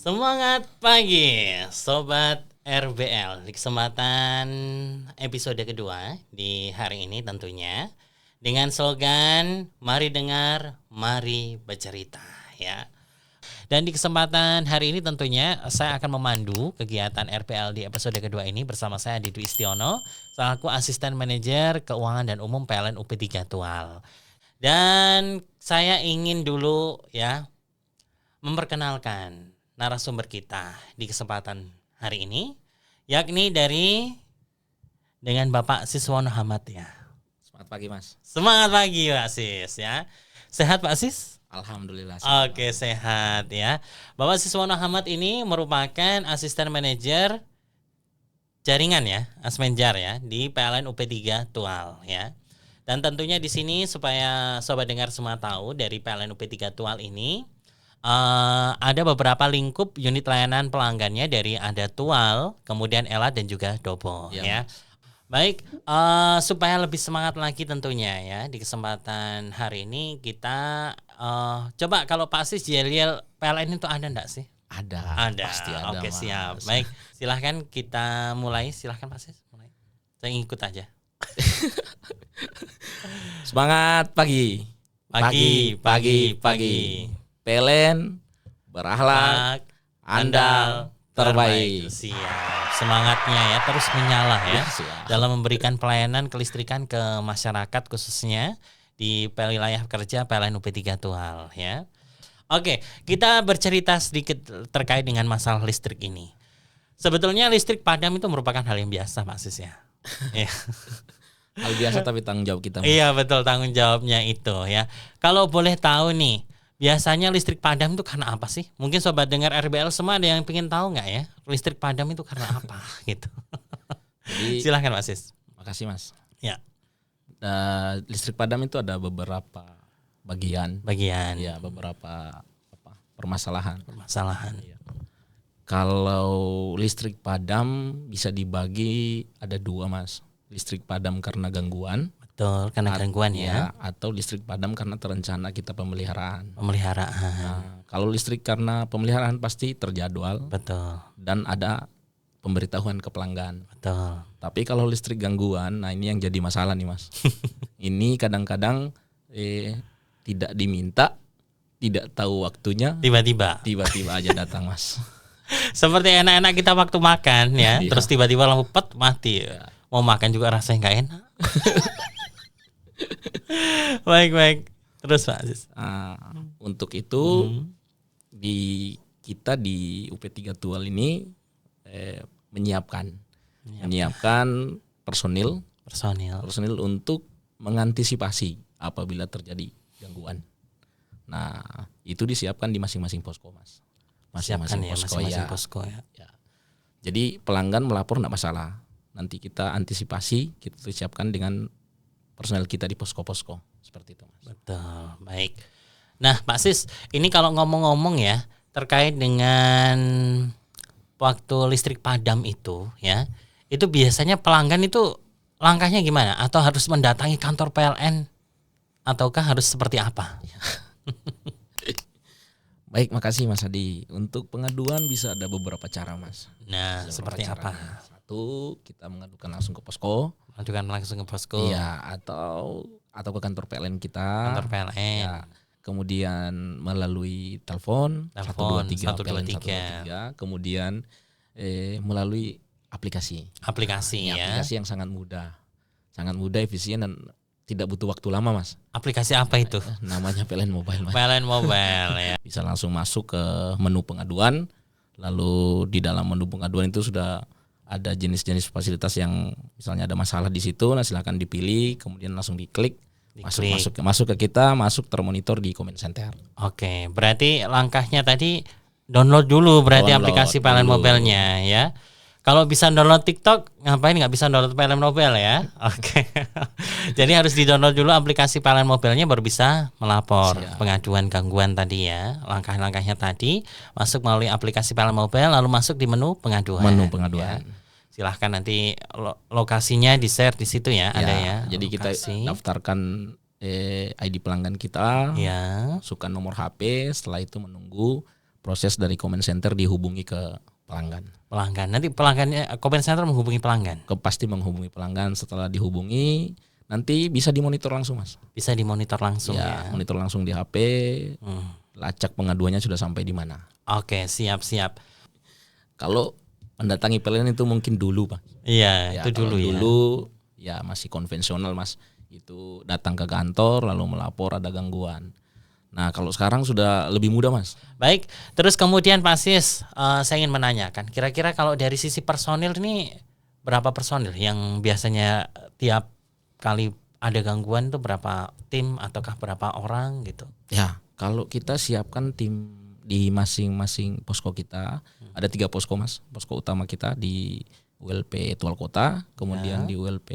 Semangat pagi, Sobat RBL. Di kesempatan episode kedua di hari ini tentunya dengan slogan Mari dengar, mari bercerita ya. Dan di kesempatan hari ini tentunya saya akan memandu kegiatan RPL di episode kedua ini bersama saya Didu Istiono selaku Asisten Manajer Keuangan dan Umum PLN UP3 Tual. Dan saya ingin dulu ya memperkenalkan narasumber kita di kesempatan hari ini, yakni dengan Bapak Siswono Hamad ya. Semangat pagi Mas. Semangat pagi Pak Sis ya. Sehat Pak Sis? Alhamdulillah. Oke, sehat ya. Bapak Siswono Hamad ini merupakan asisten manajer jaringan ya, Asmenjar ya di PLN UP3 Tual ya. Dan tentunya di sini supaya sobat dengar semua tahu dari PLN UP3 Tual ini ada beberapa lingkup unit layanan pelanggannya dari ada Tual, kemudian Elat dan juga Dobo ya. Baik, supaya lebih semangat lagi tentunya ya di kesempatan hari ini kita coba kalau Pak Sis yel-yel PLN itu ada enggak sih? Ada. Pasti ada. Oke, Mas. siap. Baik, silahkan kita mulai. Silahkan Pak Sis mulai. Saya ikut aja. Semangat pagi. Pagi. PLN berakhlak, andal, terbaik. Siap. Semangatnya ya terus menyala ya Siap. dalam memberikan pelayanan kelistrikan ke masyarakat khususnya di wilayah kerja PLN UP3 Tual ya. Oke, kita bercerita sedikit terkait dengan masalah listrik ini. Sebetulnya listrik padam itu merupakan hal yang biasa Pak Sis ya. Hal biasa tapi tanggung jawab kita. Mas. Iya betul, tanggung jawabnya itu ya. Kalau boleh tahu nih, biasanya listrik padam itu karena apa sih? Mungkin sobat dengar RBL semua ada yang pengen tahu nggak ya? Listrik padam itu karena apa gitu? Jadi, silahkan Mas Sis. Makasih Mas. Ya. Listrik padam itu ada beberapa bagian. Ya, beberapa permasalahan. Ya. Kalau listrik padam bisa dibagi ada dua Mas. Listrik padam karena gangguan. Betul, karena gangguan ya. Atau listrik padam karena terencana kita pemeliharaan. Pemeliharaan. Kalau listrik karena pemeliharaan pasti terjadwal. Betul. Dan ada pemberitahuan ke pelanggan. Betul. Tapi kalau listrik gangguan, nah ini yang jadi masalah nih Mas. Ini kadang-kadang tidak diminta, tidak tahu waktunya, Tiba-tiba aja datang Mas. Seperti enak-enak kita waktu makan ya, Iya. terus tiba-tiba lampu pet mati. Mau makan juga rasanya nggak enak. Baik. Terus Pak Aziz. Untuk itu kita di UP3 Tual ini menyiapkan personil untuk mengantisipasi apabila terjadi gangguan. Nah, itu disiapkan di masing-masing posko Mas. Masing-masing posko ya. Jadi pelanggan melapor enggak masalah. Nanti kita antisipasi, kita siapkan dengan personel kita di posko-posko seperti itu Mas. Betul, baik. Nah Pak Sis, ini kalau ngomong-ngomong ya terkait dengan waktu listrik padam itu ya, itu biasanya pelanggan itu langkahnya gimana? Atau harus mendatangi kantor PLN? Ataukah harus seperti apa? Baik, makasih Mas Adi. Untuk pengaduan bisa ada beberapa cara Mas. Nah, seperti apa? Satu, kita mengadukan langsung ke posko. Iya, atau ke kantor PLN kita. Kantor PLN. Ya, kemudian melalui telepon 123 kemudian melalui aplikasi yang sangat mudah efisien dan tidak butuh waktu lama Mas. Aplikasi apa itu? Namanya PLN Mobile Mas. PLN Mobile ya. Bisa langsung masuk ke menu pengaduan, lalu di dalam menu pengaduan itu sudah ada jenis-jenis fasilitas yang misalnya ada masalah di situ, nah silakan dipilih, kemudian langsung diklik. Masuk ke kita, masuk termonitor di comment center. Oke, berarti langkahnya tadi download dulu berarti aplikasi PLN Mobile-nya ya. Kalau bisa download TikTok, ngapain nggak bisa download PLN Mobile ya? Oke. Jadi harus di-download dulu aplikasi PLN Mobile-nya baru bisa melapor pengaduan gangguan tadi ya. Langkah-langkahnya tadi masuk melalui aplikasi PLN Mobile lalu masuk di menu pengaduan. Ya. Silahkan nanti lokasinya di-share di situ ya, ada ya. Jadi kita daftarkan ID pelanggan kita, masukkan nomor HP, setelah itu menunggu proses dari comment center dihubungi ke pelanggan. Nanti pelanggannya, comment center menghubungi pelanggan. Pasti menghubungi pelanggan. Setelah dihubungi, nanti bisa dimonitor langsung, Mas. Bisa dimonitor langsung ya. Monitor langsung di HP. Lacak pengaduannya sudah sampai di mana. Oke, siap. Kalau mendatangi PLN itu mungkin dulu, Pak. Iya, itu dulu ya. Dulu ya masih konvensional, Mas. Itu datang ke kantor lalu melapor ada gangguan. Nah, kalau sekarang sudah lebih mudah, Mas. Baik, terus kemudian Pak Sis, saya ingin menanyakan, kira-kira kalau dari sisi personil ini berapa personil yang biasanya tiap kali ada gangguan itu berapa tim ataukah berapa orang gitu? Ya, kalau kita siapkan tim di masing-masing posko kita, ada 3 posko, Mas. Posko utama kita di ULP Tual Kota, kemudian di ULP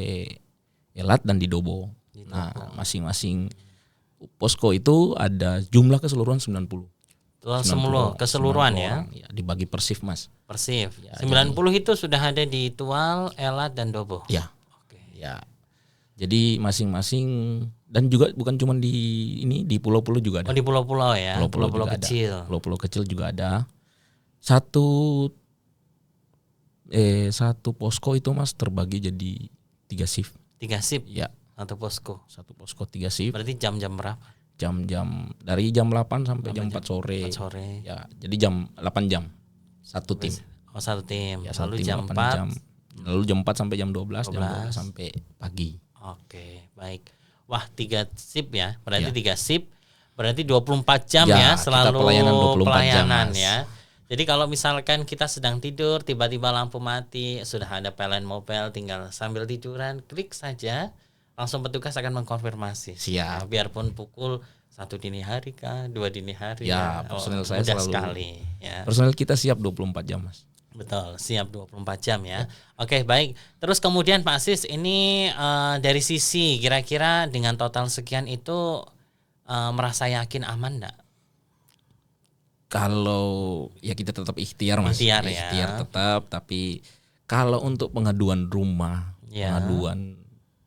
Elat dan di Dobo. Nah, masing-masing posko itu ada jumlah keseluruhan 90. Keseluruhan ya? Ya, dibagi per shift, Mas. Per shift. Ya, 90 itu sudah ada di Tual, Elat dan Dobo. Ya. Oke. Ya. Jadi masing-masing, dan juga bukan cuma di pulau-pulau juga ada. Oh, di pulau-pulau ya. Pulau-pulau kecil. Pulau-pulau kecil juga ada. Satu posko itu, Mas, terbagi jadi 3 shift. 3 shift. Ya. Satu posko 3 shift. Berarti jam-jam berapa? Jam-jam dari jam 8 sampai jam 4 sore. 4 sore. Ya, jadi 8 jam. Satu tim. Oh, satu tim. Ya, lalu tim jam 4 jam. Lalu jam 4 sampai jam 12, jam 12 sampai pagi. Oke, baik. Wah, 3 shift ya. Berarti 3 shift. Berarti 24 jam ya selalu pelayanan ya. Jadi kalau misalkan kita sedang tidur, tiba-tiba lampu mati, sudah ada PLN Mobile, tinggal sambil tiduran, klik saja, langsung petugas akan mengkonfirmasi. Siap. Nah, biarpun pukul 1 dini hari kah, 2 dini hari. Ya, personil saya mudah selalu sekali. Ya. Personil kita siap 24 jam, Mas. Betul, siap 24 jam ya. Oke, baik. Terus kemudian Pak Sis, ini dari sisi kira-kira dengan total sekian itu merasa yakin aman enggak? Kalau ya kita tetap ikhtiar, Mas. Ikhtiar tetap, tapi kalau untuk pengaduan rumah, pengaduan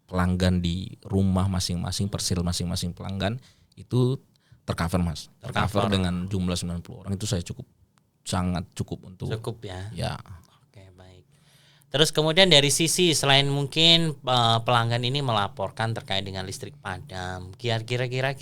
pelanggan di rumah masing-masing, persil masing-masing pelanggan itu tercover, Mas. Tercover dengan jumlah 90 orang itu sangat cukup untuk. Cukup ya. Ya. Oke, baik. Terus kemudian dari sisi selain mungkin pelanggan ini melaporkan terkait dengan listrik padam, kira-kira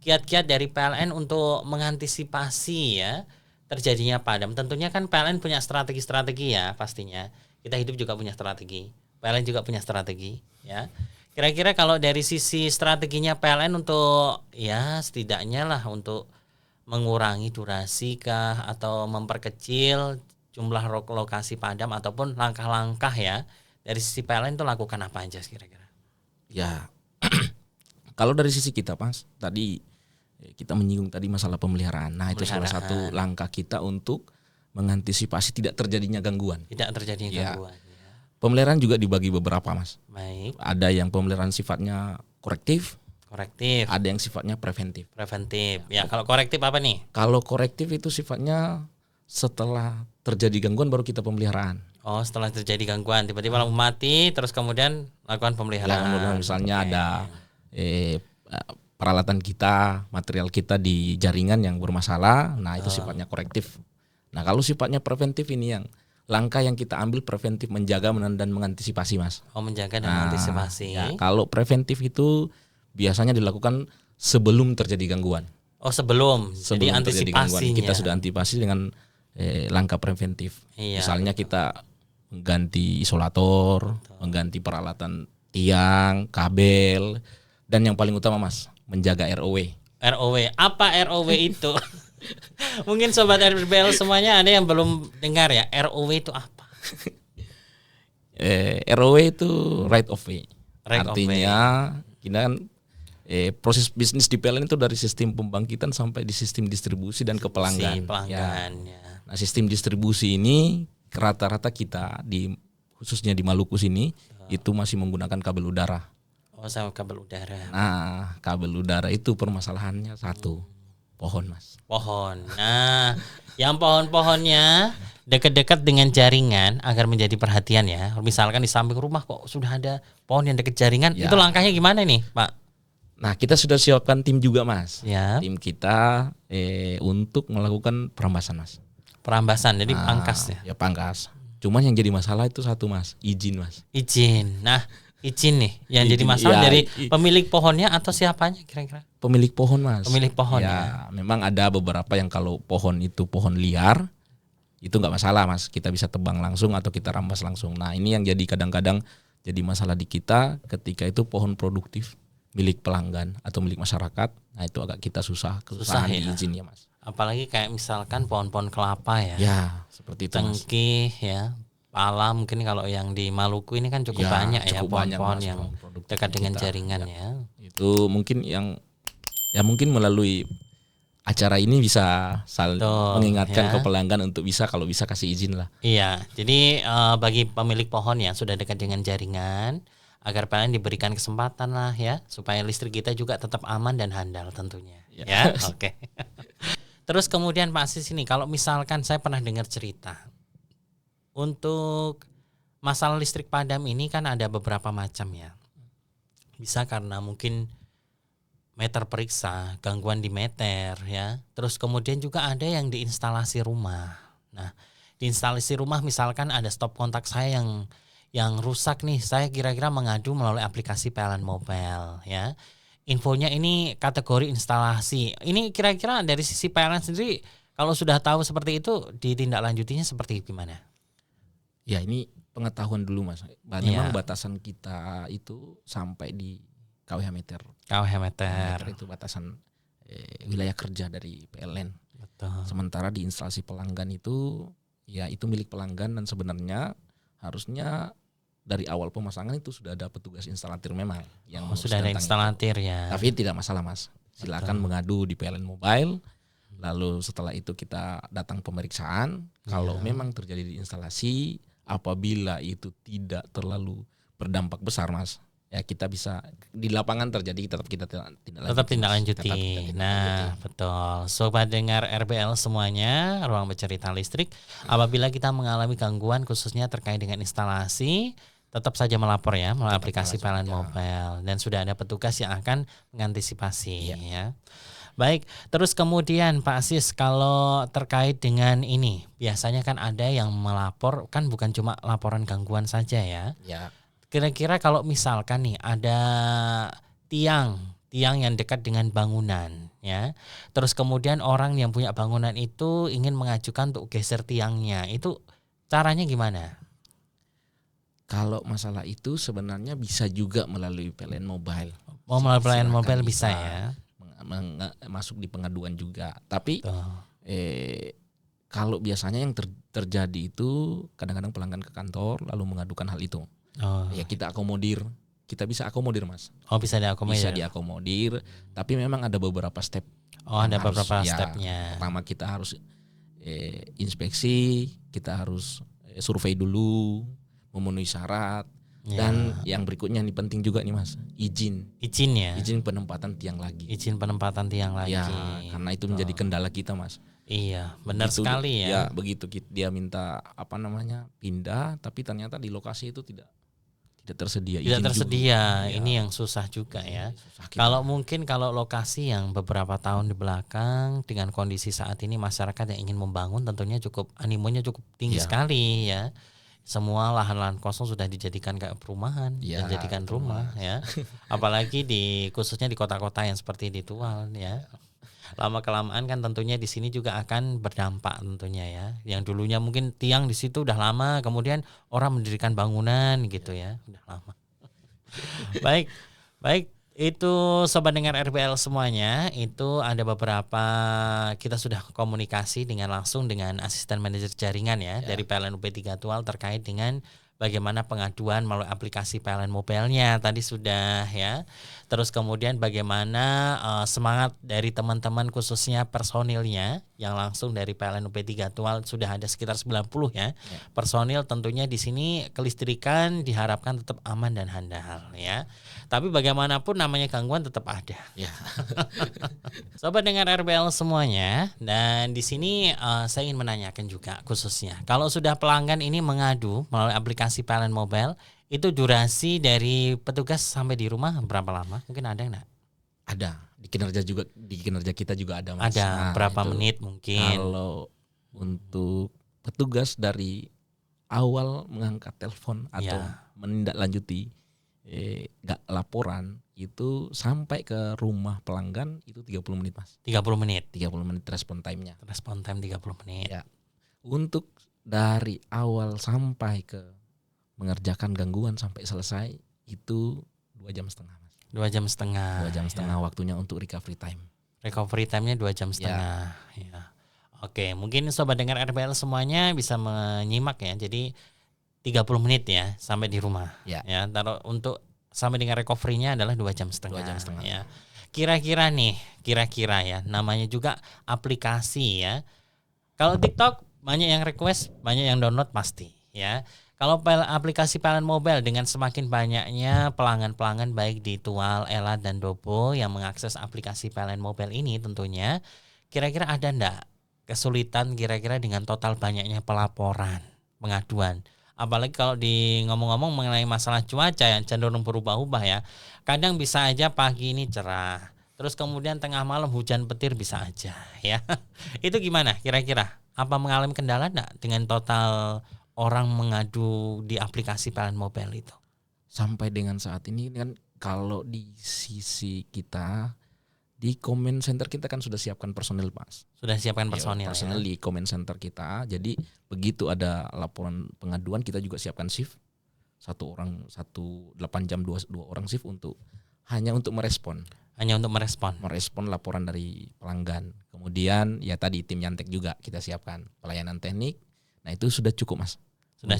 kiat-kiat dari PLN untuk mengantisipasi ya terjadinya padam. Tentunya kan PLN punya strategi-strategi ya pastinya. Kita hidup juga punya strategi. PLN juga punya strategi ya. Kira-kira kalau dari sisi strateginya PLN untuk ya setidaknya lah untuk mengurangi durasi kah atau memperkecil jumlah lokasi padam ataupun langkah-langkah ya dari sisi PLN itu lakukan apa aja kira-kira? Ya, kalau dari sisi kita, Mas, tadi kita menyinggung tadi masalah pemeliharaan. Nah, itu salah satu langkah kita untuk mengantisipasi tidak terjadinya gangguan. Tidak terjadinya gangguan. Ya. Pemeliharaan juga dibagi beberapa, Mas. Baik. Ada yang pemeliharaan sifatnya korektif. Ada yang sifatnya preventif. Ya, kalau korektif apa nih? Kalau korektif itu sifatnya setelah terjadi gangguan baru kita pemeliharaan. Oh, setelah terjadi gangguan tiba-tiba lampu mati terus kemudian lakukan pemeliharaan. Misalnya ada peralatan kita, material kita di jaringan yang bermasalah, nah itu sifatnya korektif. Nah, kalau sifatnya preventif ini yang langkah yang kita ambil preventif menjaga dan mengantisipasi, Mas. Oh, menjaga dan mengantisipasi. Ya, kalau preventif itu biasanya dilakukan sebelum terjadi gangguan. Oh, sebelum jadi antisipasinya. Kita sudah antisipasi dengan langkah preventif. Iya, misalnya kita mengganti isolator, mengganti peralatan tiang, kabel, dan yang paling utama, Mas, menjaga ROW. Apa ROW itu? Mungkin sobat RBL semuanya ada yang belum dengar ya. ROW itu apa? ROW itu right of way. Artinya kita kan proses bisnis di PLN itu dari sistem pembangkitan sampai di sistem distribusi dan ke pelanggan. Ya. Nah, sistem distribusi ini rata-rata kita khususnya di Maluku sini itu masih menggunakan kabel udara. Oh, sama kabel udara. Nah, kabel udara itu permasalahannya satu, pohon, Mas. Pohon. Nah, yang pohon-pohonnya dekat-dekat dengan jaringan agar menjadi perhatian ya. Misalkan di samping rumah kok sudah ada pohon yang dekat jaringan, itu langkahnya gimana nih, Pak? Nah, kita sudah siapkan tim juga, Mas. Ya. Tim kita untuk melakukan perambasan, Mas. Perambasan, jadi pangkas ya? Ya pangkas. Cuman yang jadi masalah itu satu, Mas, izin, Mas. Izin. Nah, izin nih yang jadi masalah dari pemilik pohonnya atau siapanya kira-kira? Pemilik pohon, Mas. Pemilik pohon ya. Memang ada beberapa yang kalau pohon itu pohon liar, itu nggak masalah, Mas. Kita bisa tebang langsung atau kita rambas langsung. Nah, ini yang jadi kadang-kadang jadi masalah di kita ketika itu pohon produktif milik pelanggan atau milik masyarakat. Nah, itu agak kita kesusahan ya. izinnya, Mas. Apalagi kayak misalkan pohon-pohon kelapa ya. Ya, seperti itu, Mas. Cengkih ya. Pala mungkin kalau yang di Maluku ini kan cukup banyak ya pohon-pohon yang dekat dengan jaringan ya. Itu mungkin yang mungkin melalui acara ini bisa mengingatkan ke pelanggan untuk kalau bisa kasih izin lah. Iya, jadi bagi pemilik pohon yang sudah dekat dengan jaringan, agar PLN diberikan kesempatan lah ya, supaya listrik kita juga tetap aman dan handal tentunya. Ya, oke. Terus kemudian Pak Asis ini, kalau misalkan saya pernah dengar cerita, untuk masalah listrik padam ini kan ada beberapa macam ya. Bisa karena mungkin meter periksa, gangguan di meter ya. Terus kemudian juga ada yang di instalasi rumah. Nah, di instalasi rumah misalkan ada stop kontak saya yang rusak nih, saya kira-kira mengadu melalui aplikasi PLN Mobile ya. Infonya ini kategori instalasi. Ini kira-kira dari sisi PLN sendiri kalau sudah tahu seperti itu ditindaklanjutinya seperti gimana? Ya, ini pengetahuan dulu, Mas. Memang batasan kita itu sampai di kWh meter. kWh meter itu batasan wilayah kerja dari PLN. Betul. Sementara di instalasi pelanggan itu ya itu milik pelanggan dan sebenarnya harusnya dari awal pemasangan itu sudah ada petugas instalatir memang yang sudah ada instalatir itu. Ya. Tapi tidak masalah, Mas. Silakan mengadu di PLN Mobile. Lalu setelah itu kita datang pemeriksaan. Kalau memang terjadi di instalasi, apabila itu tidak terlalu berdampak besar, Mas, ya kita bisa di lapangan terjadi tetap tindak lanjuti. Nah, betul. Sobat dengar RBL semuanya, Ruang Bercerita Listrik, apabila kita mengalami gangguan khususnya terkait dengan instalasi, tetap saja melapor ya melalui aplikasi PLN Mobile dan sudah ada petugas yang akan mengantisipasi ya. Baik, terus kemudian Pak Asis, kalau terkait dengan ini, biasanya kan ada yang melapor, kan bukan cuma laporan gangguan saja ya. Ya. Kira-kira kalau misalkan nih ada tiang yang dekat dengan bangunan ya. Terus kemudian orang yang punya bangunan itu ingin mengajukan untuk geser tiangnya. Itu caranya gimana? Kalau masalah itu sebenarnya bisa juga melalui PLN Mobile. Melalui PLN Mobile bisa ya. Masuk di pengaduan juga. Tapi kalau biasanya yang terjadi itu kadang-kadang pelanggan ke kantor lalu mengadukan hal itu. Ya kita bisa akomodir, Mas. Bisa diakomodir. Bisa diakomodir, tapi memang ada beberapa step. Ada beberapa stepnya. Pertama kita harus inspeksi, kita harus survei dulu, memenuhi syarat. Dan yang berikutnya nih penting juga nih, Mas, izin penempatan tiang lagi. Ya, karena itu menjadi kendala kita, Mas. Iya, benar sekali ya. Ya, begitu dia minta pindah, tapi ternyata di lokasi itu tidak tersedia izin. Tidak tersedia, ini yang susah juga ya. Kalau lokasi yang beberapa tahun di belakang dengan kondisi saat ini masyarakat yang ingin membangun tentunya animonya cukup tinggi sekali ya. Semua lahan-lahan kosong sudah dijadikan kayak perumahan, dijadikan rumah ya. Apalagi khususnya di kota-kota yang seperti di Tual ya. Lama kelamaan kan tentunya di sini juga akan berdampak tentunya ya. Yang dulunya mungkin tiang di situ udah lama, kemudian orang mendirikan bangunan gitu ya, udah lama. Baik. Itu sobat dengar RBL semuanya, itu ada beberapa kita sudah komunikasi langsung dengan asisten manajer jaringan ya. Dari PLN UP3 Tual terkait dengan bagaimana pengaduan melalui aplikasi PLN Mobile-nya tadi sudah ya. Terus kemudian bagaimana semangat dari teman-teman khususnya personilnya yang langsung dari PLN UP3 Tual sudah ada sekitar 90 ya. Personil tentunya di sini kelistrikan diharapkan tetap aman dan handal ya. Tapi bagaimanapun namanya gangguan tetap ada. Ya. Sobat dengar RBL semuanya, dan di sini saya ingin menanyakan juga khususnya kalau sudah pelanggan ini mengadu melalui aplikasi PLN Mobile, itu durasi dari petugas sampai di rumah berapa lama? Mungkin ada enggak? Ada di kinerja kita juga ada Mas. Ada berapa menit mungkin? Kalau untuk petugas dari awal mengangkat telepon atau menindaklanjuti laporan itu sampai ke rumah pelanggan itu 30 menit Mas. 30 menit. 30 menit respon time-nya. Respon time 30 menit. Ya. Untuk dari awal sampai ke mengerjakan gangguan sampai selesai itu 2 jam setengah Mas. 2 jam setengah. 2 jam setengah waktunya untuk recovery time. Recovery time-nya 2 jam setengah. Ya. Oke, mungkin sobat dengar RPL semuanya bisa menyimak ya. Jadi 30 menit ya sampai di rumah. Ya, taruh untuk sampai dengan recovery-nya adalah 2 jam setengah. 2 jam setengah. Ya. Kira-kira ya, namanya juga aplikasi ya. Kalau TikTok banyak yang request, banyak yang download pasti ya. Kalau aplikasi PLN Mobile dengan semakin banyaknya pelanggan-pelanggan baik di Tual, Ela, dan Dobo yang mengakses aplikasi PLN Mobile ini tentunya, kira-kira ada enggak kesulitan kira-kira dengan total banyaknya pelaporan, pengaduan? Apalagi kalau ngomong-ngomong mengenai masalah cuaca yang cenderung berubah-ubah ya. Kadang bisa aja pagi ini cerah, terus kemudian tengah malam hujan petir bisa aja ya. Itu gimana kira-kira? Apa mengalami kendala enggak dengan total orang mengadu di aplikasi PLN Mobile itu? Sampai dengan saat ini kan kalau di sisi kita di comment center kita kan sudah siapkan personil Mas. Sudah siapkan personil personil di comment center kita. Jadi begitu ada laporan pengaduan kita juga siapkan shift. 8 jam 2 orang shift hanya untuk merespon. Merespon laporan dari pelanggan. Kemudian ya tadi tim Yantek juga kita siapkan pelayanan teknik. Nah itu sudah cukup Mas. Sudah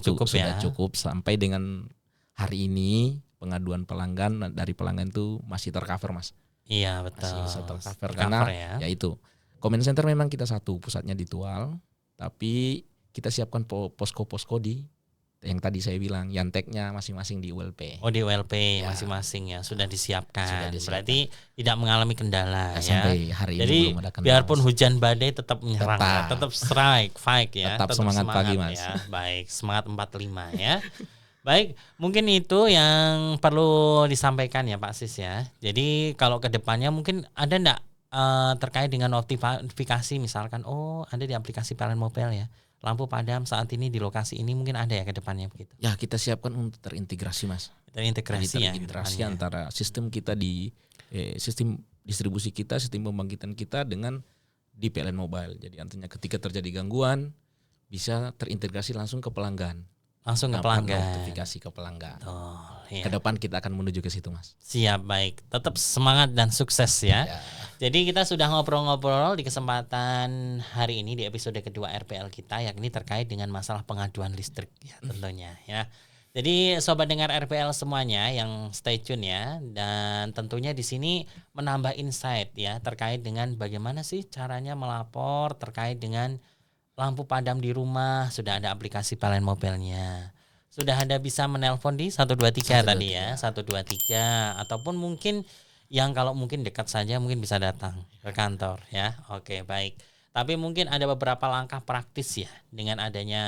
cukup sampai dengan hari ini pengaduan pelanggan dari pelanggan itu masih tercover Mas. Iya betul. Masih tercover karena ya itu comment center memang kita satu pusatnya di Tual, tapi kita siapkan posko-posko di yang tadi saya bilang Yanteknya masing-masing di ULP. Oh di ULP ya. Masing-masing ya sudah disiapkan. Berarti tidak mengalami kendala ya. Sampai hari jadi, ini belum ada kendala. Biarpun hujan badai tetap menyerang, tetap strike, fight ya. Tetap semangat pagi Mas. Ya. Baik, semangat 45 ya. Baik, mungkin itu yang perlu disampaikan ya Pak Sis ya. Jadi kalau ke depannya mungkin ada enggak terkait dengan notifikasi misalkan ada di aplikasi PLN Mobile ya. Lampu padam saat ini di lokasi ini mungkin ada ya ke depannya begitu. Ya, kita siapkan untuk terintegrasi Mas. Terintegrasi antara sistem kita di sistem distribusi kita, sistem pembangkitan kita dengan di PLN Mobile. Jadi artinya ketika terjadi gangguan bisa terintegrasi langsung ke pelanggan. Notifikasi ke pelanggan. Ya. Ke depan kita akan menuju ke situ Mas. Siap, baik. Tetap semangat dan sukses ya. Jadi kita sudah ngobrol-ngobrol di kesempatan hari ini di episode kedua RPL kita, yakni terkait dengan masalah pengaduan listrik ya tentunya ya. Jadi sobat dengar RPL semuanya yang stay tune ya, dan tentunya di sini menambah insight ya terkait dengan bagaimana sih caranya melapor terkait dengan lampu padam di rumah. Sudah ada aplikasi PLN Mobile-nya. Sudah ada bisa menelpon di 123 tadi ya, 123, ataupun mungkin yang kalau mungkin dekat saja mungkin bisa datang ke kantor ya. Oke, baik. Tapi mungkin ada beberapa langkah praktis ya dengan adanya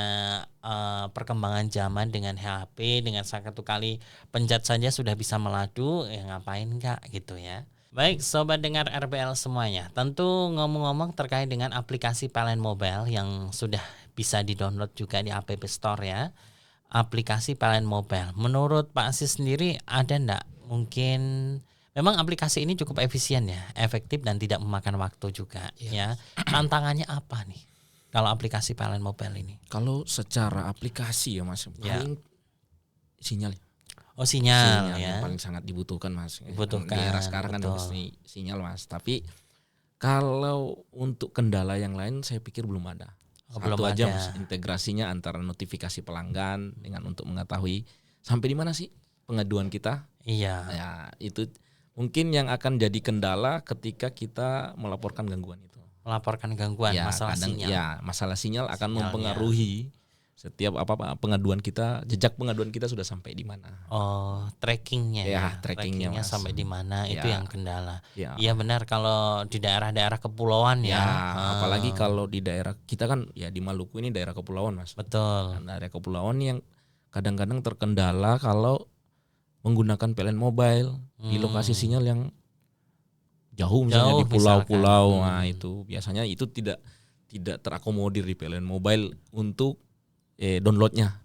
perkembangan zaman dengan HP, dengan satu kali pencet saja sudah bisa meladu, ya ngapain enggak gitu ya. Baik, sobat dengar RPL semuanya. Tentu ngomong-ngomong terkait dengan aplikasi PLN Mobile yang sudah bisa di-download juga di App Store ya. Aplikasi PLN Mobile. Menurut Pak Asis sendiri ada enggak mungkin memang aplikasi ini cukup efisien ya, efektif dan tidak memakan waktu juga ya. Tantangannya apa nih kalau aplikasi PLN Mobile ini? Kalau secara aplikasi ya Mas, paling sinyal. Sinyal ya. Yang paling sangat dibutuhkan Mas. Dibutuhkan. Di era sekarang kan mesti sinyal Mas. Tapi kalau untuk kendala yang lain saya pikir belum ada. Satu aja Mas, integrasinya antara notifikasi pelanggan dengan untuk mengetahui sampai di mana sih pengaduan kita. Iya. Ya, itu mungkin yang akan jadi kendala ketika kita melaporkan gangguan itu. Melaporkan gangguan ya, masalah sinyal. Ya, masalah sinyal akan mempengaruhi setiap apa pengaduan kita, jejak pengaduan kita sudah sampai di mana. Trackingnya ya. Trackingnya sampai di mana itu yang kendala. Ya. Iya benar kalau di daerah-daerah kepulauan ya. Apalagi kalau di daerah kita kan ya di Maluku ini daerah kepulauan Mas. Betul. Daerah kepulauan yang kadang-kadang terkendala kalau menggunakan PLN Mobile di lokasi sinyal yang jauh misalnya di pulau-pulau, nah itu biasanya itu tidak terakomodir di PLN Mobile untuk downloadnya,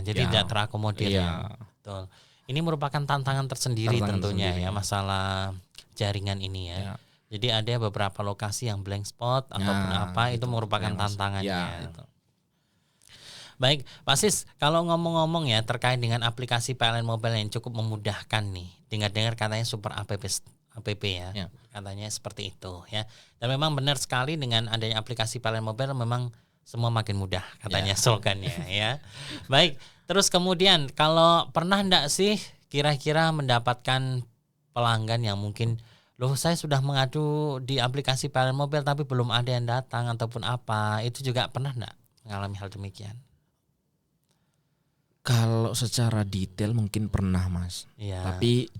jadi tidak terakomodir ya. Betul. Ini merupakan tantangan tersendiri tentunya ya, masalah jaringan ini ya. Jadi ada beberapa lokasi yang blank spot ataupun apa itu merupakan tantangannya. Itu. Baik, Pak Sis, kalau ngomong-ngomong ya terkait dengan aplikasi PLN Mobile yang cukup memudahkan nih. Dengar-dengar katanya super app ya. Katanya seperti itu ya. Dan memang benar sekali dengan adanya aplikasi PLN Mobile memang semua makin mudah katanya slogannya ya. Baik, terus kemudian kalau pernah enggak sih kira-kira mendapatkan pelanggan yang mungkin saya sudah mengadu di aplikasi PLN Mobile tapi belum ada yang datang ataupun apa, itu juga pernah enggak mengalami hal demikian? Kalau secara detail mungkin pernah, Mas. Tapi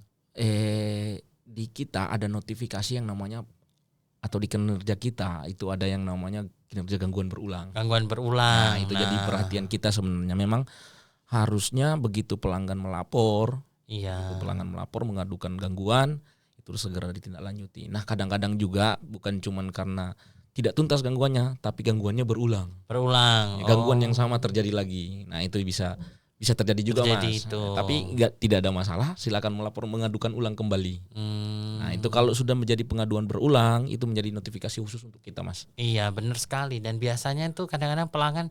di kita ada notifikasi yang namanya, atau di kinerja kita itu ada yang namanya kinerja gangguan berulang. Nah, itu jadi perhatian kita sebenarnya. Memang harusnya begitu pelanggan melapor, mengadukan gangguan, itu segera ditindaklanjuti. Nah, kadang-kadang juga bukan cuman karena tidak tuntas gangguannya, tapi gangguannya berulang. Gangguan yang sama terjadi lagi. Nah, itu bisa terjadi juga, Mas. Tapi tidak ada masalah, silakan melapor, mengadukan ulang kembali. Nah, itu kalau sudah menjadi pengaduan berulang, itu menjadi notifikasi khusus untuk kita, Mas. Iya, benar sekali. Dan biasanya itu kadang-kadang pelanggan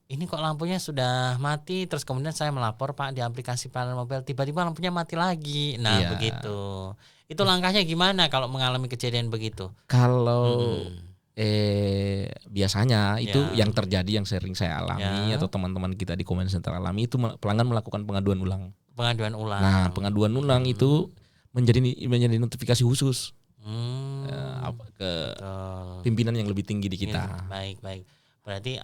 ini kok lampunya sudah mati, terus kemudian saya melapor Pak di aplikasi PLN Mobile, tiba-tiba lampunya mati lagi. Nah, begitu. Itu langkahnya gimana kalau mengalami kejadian begitu? Kalau biasanya itu yang terjadi, yang sering saya alami atau teman-teman kita di comment center alami, itu pelanggan melakukan pengaduan ulang. Nah, pengaduan ulang itu menjadi notifikasi khusus ke pimpinan yang lebih tinggi di kita. Baik. Berarti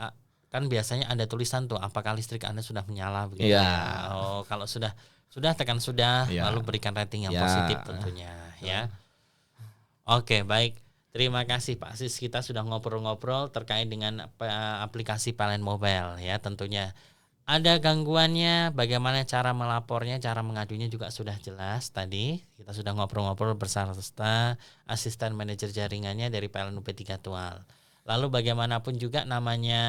kan biasanya ada tulisan tuh apakah listrik Anda sudah menyala begitu ya. Kalau sudah tekan sudah, lalu berikan rating yang positif tentunya ya. Oke, baik. Terima kasih Pak Sis, kita sudah ngobrol-ngobrol terkait dengan aplikasi PLN Mobile ya. Tentunya ada gangguannya, bagaimana cara melapornya, cara mengadunya juga sudah jelas tadi. Kita sudah ngobrol-ngobrol bersama asisten manajer jaringannya dari PLN UP3 Tual. Lalu bagaimanapun juga namanya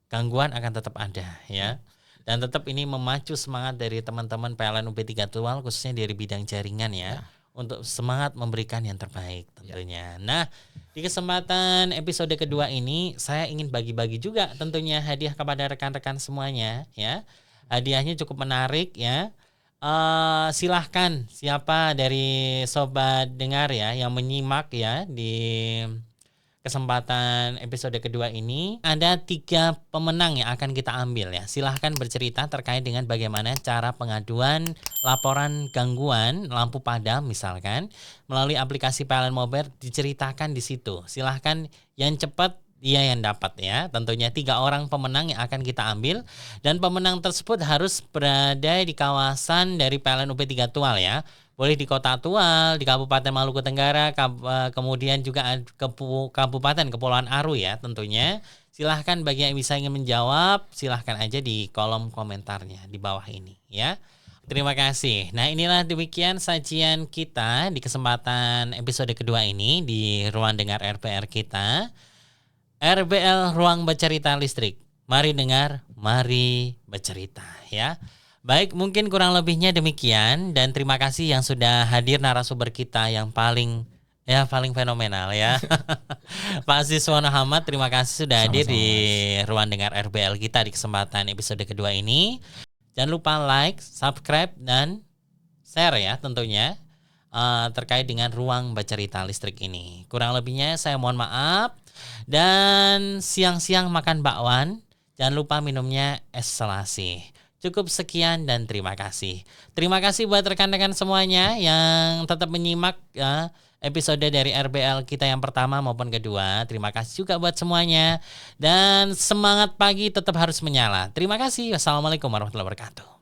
gangguan akan tetap ada ya. Dan tetap ini memacu semangat dari teman-teman PLN UP3 Tual khususnya dari bidang jaringan ya. Untuk semangat memberikan yang terbaik tentunya. Nah, di kesempatan episode kedua ini saya ingin bagi-bagi juga tentunya hadiah kepada rekan-rekan semuanya ya. Hadiahnya cukup menarik ya. Silahkan siapa dari sobat dengar ya yang menyimak ya di kesempatan episode kedua ini, ada 3 pemenang yang akan kita ambil ya. Silahkan bercerita terkait dengan bagaimana cara pengaduan laporan gangguan lampu padam misalkan melalui aplikasi PLN Mobile, diceritakan di situ. Silahkan yang cepat dia yang dapat ya. Tentunya 3 orang pemenang yang akan kita ambil, dan pemenang tersebut harus berada di kawasan dari PLN UP3 Tual ya. Boleh di Kota Tual, di Kabupaten Maluku Tenggara, kemudian juga Kabupaten Kepulauan Aru ya tentunya. Silahkan bagi yang bisa ingin menjawab, silahkan aja di kolom komentarnya di bawah ini ya. Terima kasih. Nah, inilah demikian sajian kita di kesempatan episode kedua ini di Ruang Dengar RPR kita. RBL Ruang Bercerita Listrik. Mari dengar, mari bercerita ya. Baik, mungkin kurang lebihnya demikian, dan terima kasih yang sudah hadir narasumber kita yang paling fenomenal ya. Pak Siswono Hamad, terima kasih sudah hadir di Ruang Dengar RBL kita di kesempatan episode kedua ini. Jangan lupa like, subscribe, dan share ya tentunya terkait dengan Ruang Bercerita Listrik ini. Kurang lebihnya saya mohon maaf, dan siang-siang makan bakwan, jangan lupa minumnya es selasih. Cukup sekian dan terima kasih. Terima kasih buat rekan-rekan semuanya yang tetap menyimak episode dari RBL kita yang pertama maupun kedua. Terima kasih juga buat semuanya. Dan semangat pagi tetap harus menyala. Terima kasih. Wassalamualaikum warahmatullahi wabarakatuh.